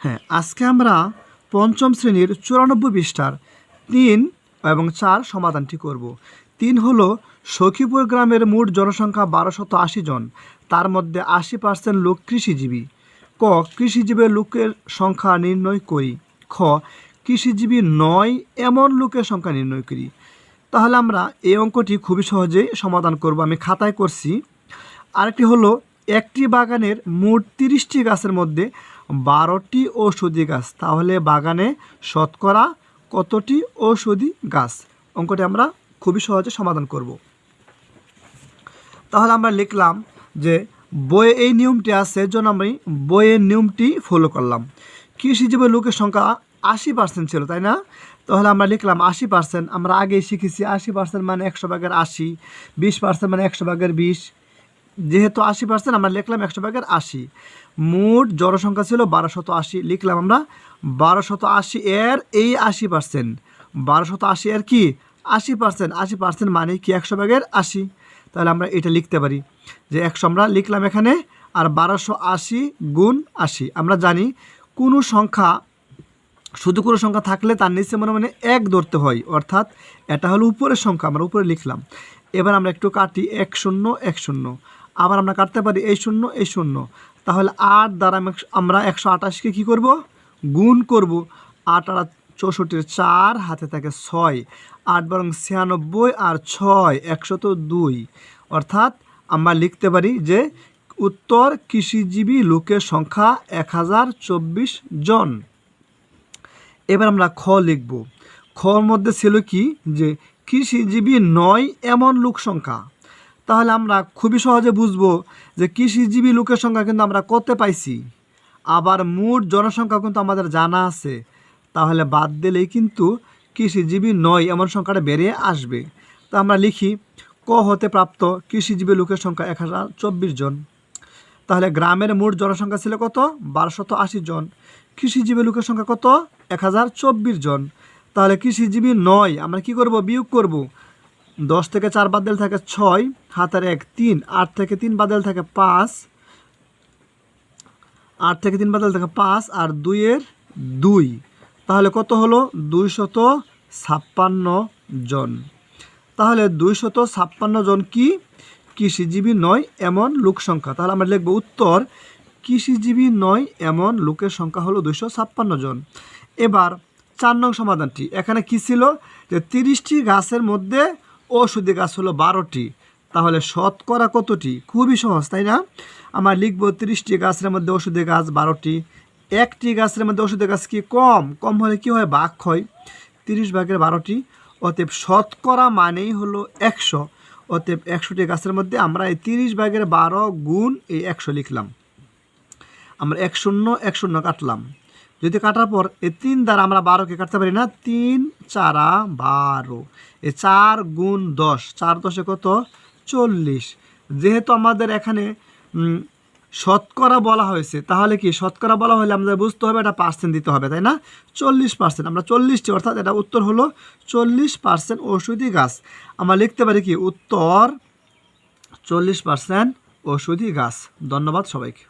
হ্যাঁ, আজকে আমরা পঞ্চম শ্রেণীর 94 পৃষ্ঠার 3 এবং 4 সমাধানটি করব। 3 হলো সখীপুর গ্রামের মোট জনসংখ্যা 1280 জন, তার মধ্যে 80% লোক কৃষিজীবী। ক, কৃষিজীবী লোকের সংখ্যা নির্ণয় করি। খ, কৃষিজীবী নয় এমন লোকের সংখ্যা নির্ণয় করি। তাহলে আমরা এই অঙ্কটি খুবই সহজেই সমাধান করব, আমি খাতায় করছি। আরেকটি হলো একটি বাগানের মোট 30টি গাছের মধ্যে 12টি ঔষধি গাছ, তাহলে বাগানে শতকরা কতটি ঔষধি গাছ? অঙ্কটি আমরা খুবই সহজে সমাধান করব। তাহলে আমরা লিখলাম যে বইয়ে এই নিয়মটি আছে, জন্য আমি বইয়ের নিয়মটি ফলো করলাম। কৃষিজীবী লোকের সংখ্যা 80% ছিল, তাই না? তাহলে আমরা লিখলাম 80%। আমরা আগেই শিখেছি 80% মানে 100 ভাগের 80, 20% মানে 100 ভাগের 20। যেহেতু 80% আমরা লিখলাম 100 ভাগের 80। মোট জনসংখ্যা ছিল 1280, লিখলাম আমরা 1280 এর এই 80%। 1280 এর কি 80%? 80% মানে কি 100 ভাগের 80। তাহলে আমরা এটা লিখতে পারি যে 100 আমরা লিখলাম এখানে, আর 1280 গুণ 80। আমরা জানি কোনো সংখ্যা, শুধু কোনো সংখ্যা থাকলে তার নিচে মনে মনে 1 ধরতে হয়, অর্থাৎ এটা হলো উপরের সংখ্যা, আমরা উপরে লিখলাম। এবার আমরা একটু কাটি, 1 0 1 0। আবার আমরা কাটতে পারি এই 0 এই 0। তাহলে 8 দ্বারা আমরা 128কে কী করব? গুণ করব। 8 আর 64, 4 হাতে থাকে 6, 8 বরং 96 আর 6 102। অর্থাৎ আমরা লিখতে পারি যে উত্তর কৃষিজীবী লোকের সংখ্যা 1024 জন। এবার আমরা খ লিখব। খর মধ্যে ছিল কি যে কৃষিজীবী নয় এমন লোক সংখ্যা। তাহলে আমরা খুবই সহজে বুঝবো যে কৃষিজীবী লোকের সংখ্যা কিন্তু আমরা কত পাইছি, আবার মোট জনসংখ্যা কিন্তু আমাদের জানা আছে। তাহলে বাদ দিলেই কিন্তু কৃষিজীবী নয় এমন সংখ্যাটা বেরিয়ে আসবে। তো আমরা লিখি ক হতে প্রাপ্ত কৃষিজীবী লোকের সংখ্যা 1024 জন। তাহলে গ্রামের মোট জনসংখ্যা ছিল কত? 1280 জন। কৃষিজীবী লোকের সংখ্যা কত? 1024 জন। তাহলে কৃষিজীবী নয় আমরা কি করব? বিয়োগ করব। 10 থেকে 4 বাদ দিলে থাকে 6, হাতের 1 3, 8 থেকে 3 বাদ দিলে থাকে 5, 8 থেকে 3 বাদ দিলে থাকে 5 আর 2 এর 2। তাহলে কত হলো? 256 জন। তাহলে 256 জন কি কৃষিজীবী নয় এমন লোক সংখ্যা। তাহলে আমরা লিখব উত্তর কৃষিজীবী নয় এমন লোকের সংখ্যা হলো 256 জন। এবার 4 নং সমাধানটি, এখানে কি ছিল যে 30টি গাছের মধ্যে ঔষধি গাছ হলো 12টি, তাহলে শতকরা কতটি? খুবই সহজ, তাই না? আমরা লিখব 30টি গাছের মধ্যে ঔষধি গাছ 12টি। একটি গাছের মধ্যে ঔষধি গাছ কি কম হলে কি হয়? ভাগ হয়। 30 ভাগের 12টি, অতএব শতকরা মানেই হলো 100। অতএব 100টি গাছের মধ্যে আমরা এই 30 ভাগের 12 গুণ এই 100 লিখলাম। আমরা 1 0 1 0 কাটলাম। যদি কাটার পর এই 3 দ্বারা আমরা 12কে কাটতে পারি না, 3 4 12, এই 4 গুণ 10, 4 10 কত? 40। যেহেতু আমাদের এখানে শতকরা বলা হয়েছে, তাহলে কি শতকরা বলা হলে আমাদের বুঝতে হবে এটা পার্সেন্ট দিতে হবে, তাই না? 40%, আমরা 40টি, অর্থাৎ এটা উত্তর হলো 40% ঔষধি গাছ। আমরা লিখতে পারি কি উত্তর 40% ঔষধি গাছ। ধন্যবাদ সবাইকে।